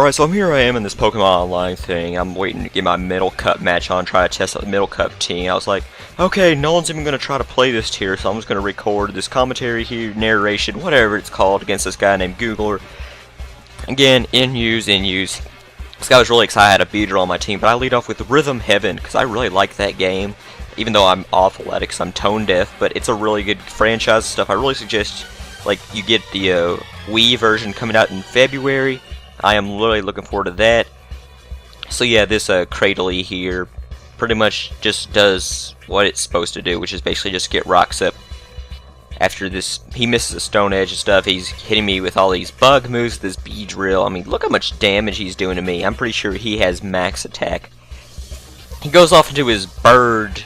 Alright, so here I am in this Pokemon Online thing. I'm waiting to get my Middle Cup match on, try to test out the Middle Cup team. I was like, okay, no one's even going to try to play this tier, so I'm just going to record this commentary here, narration, whatever it's called, against this guy named Googler. Again, in use. This guy was really excited I had a Beedrill on my team, but I lead off with Rhythm Heaven, because I really like that game. Even though I'm awful at it, because I'm tone deaf, but it's a really good franchise stuff. I really suggest, like, you get the Wii version coming out in February. I am really looking forward to that. So yeah, this Cradley here pretty much just does what it's supposed to do, which is basically just get rocks up. After this, he misses a Stone Edge and stuff. He's hitting me with all these bug moves, this Beedrill. I mean, look how much damage he's doing to me. I'm pretty sure he has max attack. He goes off into his bird,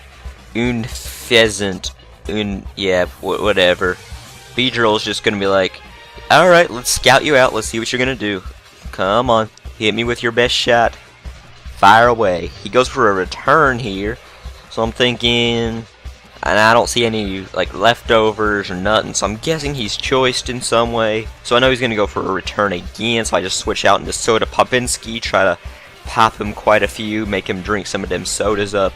pheasant, yeah, whatever. Beedrill is just gonna be like, alright, let's scout you out, let's see what you're gonna do. Come on, hit me with your best shot. Fire away. He goes for a return here, so I'm thinking, and I don't see any like leftovers or nothing, so I'm guessing he's choiced in some way. So I know he's gonna go for a return again, so I just switch out into Soda Popinski, try to pop him quite a few, make him drink some of them sodas up.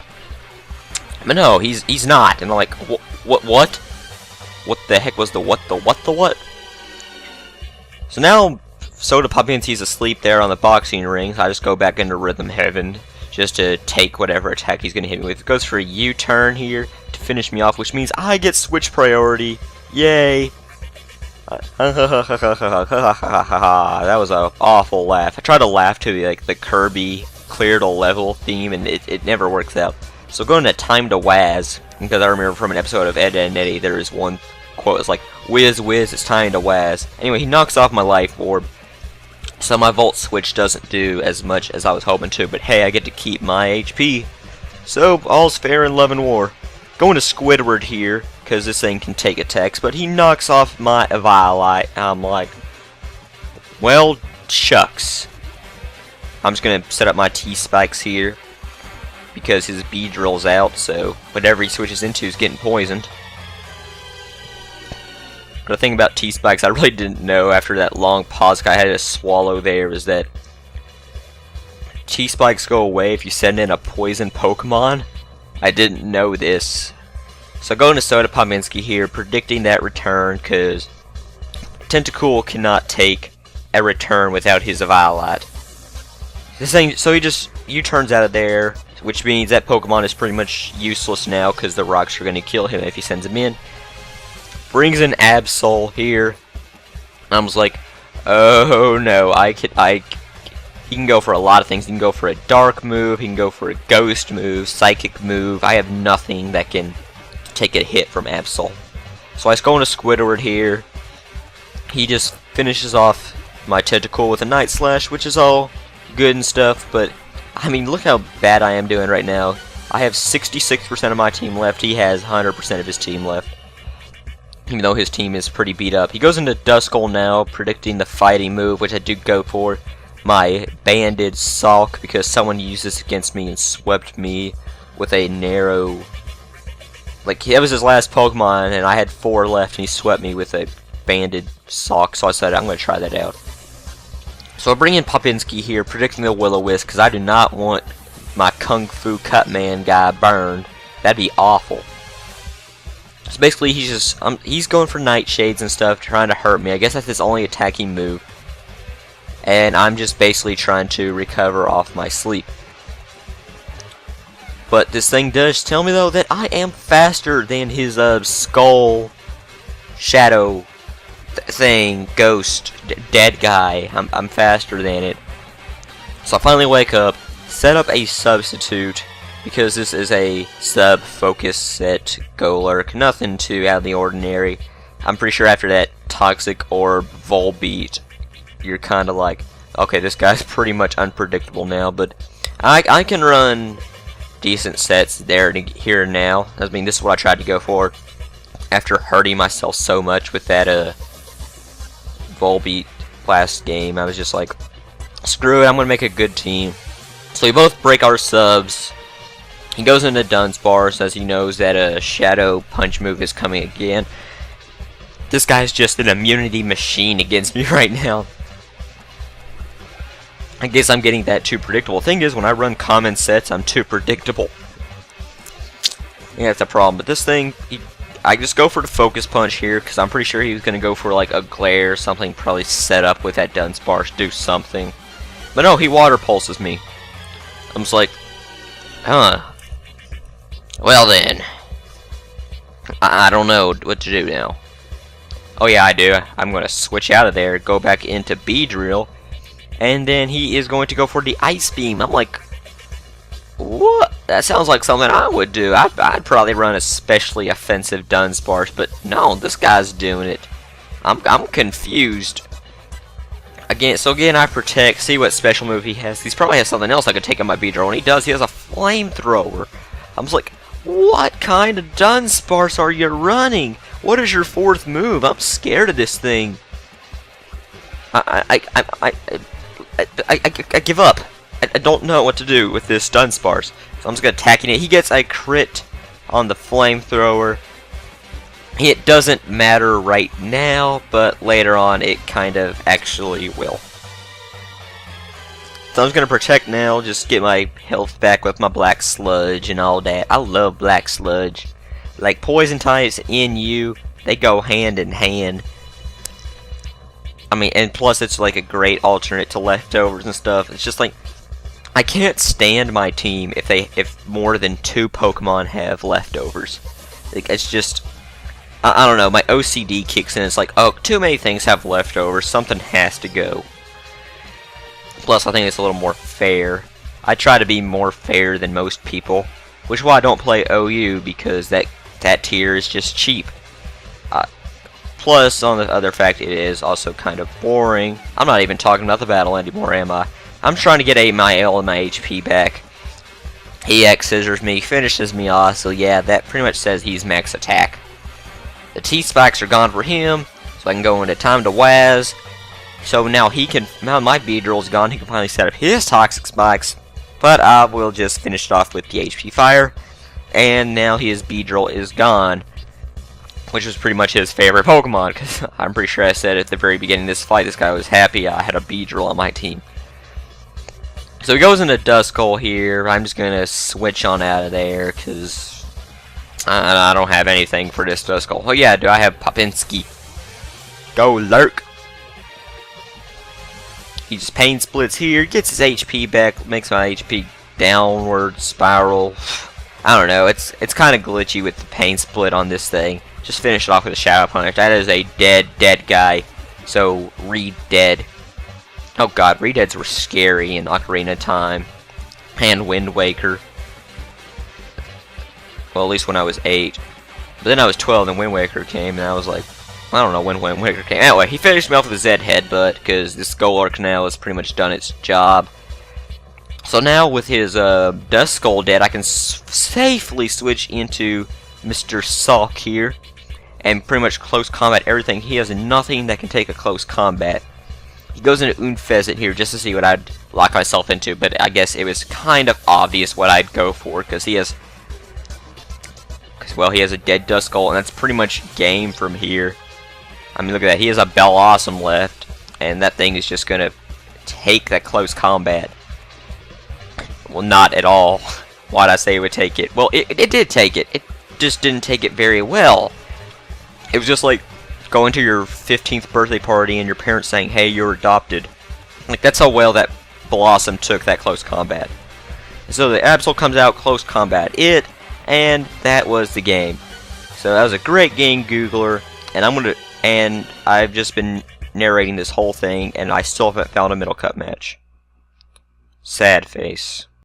But no, he's not, and I'm like, what? What the heck was the what? So now Soda Popinski's asleep there on the boxing ring, so I just go back into Rhythm Heaven just to take whatever attack he's going to hit me with. It goes for a U-turn here to finish me off, which means I get switch priority. Yay! That was an awful laugh. I tried to laugh to the Kirby clear to level theme, and it never works out. So going to Time to Waz, because I remember from an episode of Ed, and Eddie, there is one quote, it's like, whiz, it's time to Waz. Anyway, he knocks off my life orb. So my Volt Switch doesn't do as much as I was hoping to, but hey, I get to keep my HP. So, all's fair in love and war. Going to Squidward here, because this thing can take attacks, but he knocks off my Eviolite. I'm like, well, shucks. I'm just going to set up my T-Spikes here, because his Beedrill's out, so whatever he switches into is getting poisoned. The thing about T-Spikes I really didn't know after that long pause I had to swallow there is that T-Spikes go away if you send in a poison Pokemon. I didn't know this. So going to Soda Popinski here, predicting that return, because Tentacool cannot take a return without his Eviolite. This thing, so he just U-turns out of there, which means that Pokemon is pretty much useless now because the rocks are going to kill him if he sends him in. Brings in Absol here. I was like, oh no, he can go for a lot of things. He can go for a dark move, he can go for a ghost move, psychic move. I have nothing that can take a hit from Absol. So I just go into Squidward here. He just finishes off my Tentacool with a Night Slash, which is all good and stuff, but I mean, look how bad I am doing right now. I have 66% of my team left, he has 100% of his team left. Even though his team is pretty beat up. He goes into Duskull now, predicting the fighting move, which I do go for. My Banded Sulk, because someone used this against me and swept me with a narrow... Like, that was his last Pokemon, and I had 4 left, and he swept me with a Banded Sulk, so I said, I'm going to try that out. So I bring in Popinski here, predicting the Will-O-Wisp, because I do not want my Kung Fu Cutman guy burned. That'd be awful. So basically, he's going for Nightshades and stuff, trying to hurt me. I guess that's his only attacking move. And I'm just basically trying to recover off my sleep. But this thing does tell me, though, that I am faster than his Skull Shadow thing, Ghost, dead guy. I'm faster than it. So I finally wake up, set up a substitute, because this is a sub-focus set Golurk, nothing too out of the ordinary. I'm pretty sure after that Toxic Orb Volbeat, you're kind of like, okay, this guy's pretty much unpredictable now, but I can run decent sets there here and now. I mean, this is what I tried to go for after hurting myself so much with that Volbeat last game. I was just like, screw it, I'm going to make a good team. So we both break our subs. He goes into Dunsparce as he knows that a Shadow Punch move is coming again. This guy's just an immunity machine against me right now. I guess I'm getting that too predictable. Thing is, when I run common sets, I'm too predictable. Yeah, that's a problem. But this thing, I just go for the focus punch here, because I'm pretty sure he was going to go for like a glare or something, probably set up with that Dunsparce, do something. But no, he water pulses me. I'm just like, huh. Well then. I don't know what to do now. Oh yeah, I do. I'm going to switch out of there, go back into Beedrill, and then he is going to go for the Ice Beam. I'm like, what? That sounds like something I would do. I'd probably run a specially offensive Dunsparce, but no, this guy's doing it. I'm confused. Again, I protect. See what special move he has. He probably has something else I could take on my Beedrill, and he does. He has a flamethrower. I'm just like, what kind of Dunsparce are you running? What is your fourth move? I'm scared of this thing. I give up. I don't know what to do with this Dunsparce. So I'm just going to attack it. He gets a crit on the flamethrower. It doesn't matter right now, but later on it kind of actually will. So I'm just going to protect now, just get my health back with my Black Sludge and all that. I love Black Sludge. Like, poison types in you, they go hand in hand. I mean, and plus it's like a great alternate to leftovers and stuff. It's just like, I can't stand my team if more than 2 Pokemon have leftovers. Like, it's just, I don't know, my OCD kicks in. It's like, oh, too many things have leftovers. Something has to go. Plus, I think it's a little more fair. I try to be more fair than most people, which is why I don't play OU, because that tier is just cheap. Plus, on the other fact, it is also kind of boring. I'm not even talking about the battle anymore, am I? I'm trying to get my L and my HP back. He X-scissors me, finishes me off, so yeah, that pretty much says he's max attack. The T-Spikes are gone for him, so I can go into Time to Waz. So now my Beedrill's gone, he can finally set up his Toxic Spikes. But I will just finish it off with the HP Fire. And now his Beedrill is gone, which was pretty much his favorite Pokemon, because I'm pretty sure I said at the very beginning of this fight, this guy was happy I had a Beedrill on my team. So he goes into Duskull here. I'm just going to switch on out of there, because I don't have anything for this Duskull. Oh yeah, do I have Popinski? Go Lurk! He just pain splits here, gets his HP back, makes my HP downward spiral. I don't know, it's kind of glitchy with the pain split on this thing. Just finish it off with a Shadow Punch. That is a dead guy. So, Redead. Oh god, Redeads were scary in Ocarina of Time. And Wind Waker. Well, at least when I was 8. But then I was 12 and Wind Waker came, and I was like, I don't know when Wind Waker came. Anyway, he finished me off with a Z Headbutt, because this Golar Canal has pretty much done its job. So now with his Duskull dead, I can safely switch into Mr. Salk here, and pretty much close combat everything. He has nothing that can take a close combat. He goes into Unfezant here just to see what I'd lock myself into, but I guess it was kind of obvious what I'd go for, because he has, well, he has a dead Duskull, and that's pretty much game from here. I mean, look at that. He has a Bellossom left, and that thing is just going to take that close combat. Well, not at all. Why'd I say it would take it? Well, it did take it. It just didn't take it very well. It was just like going to your 15th birthday party and your parents saying, hey, you're adopted. Like, that's how well that Blossom took that close combat. So the Absol comes out, close combat it, and that was the game. So that was a great game, Googler, and I've just been narrating this whole thing, and I still haven't found a middle cut match. Sad face.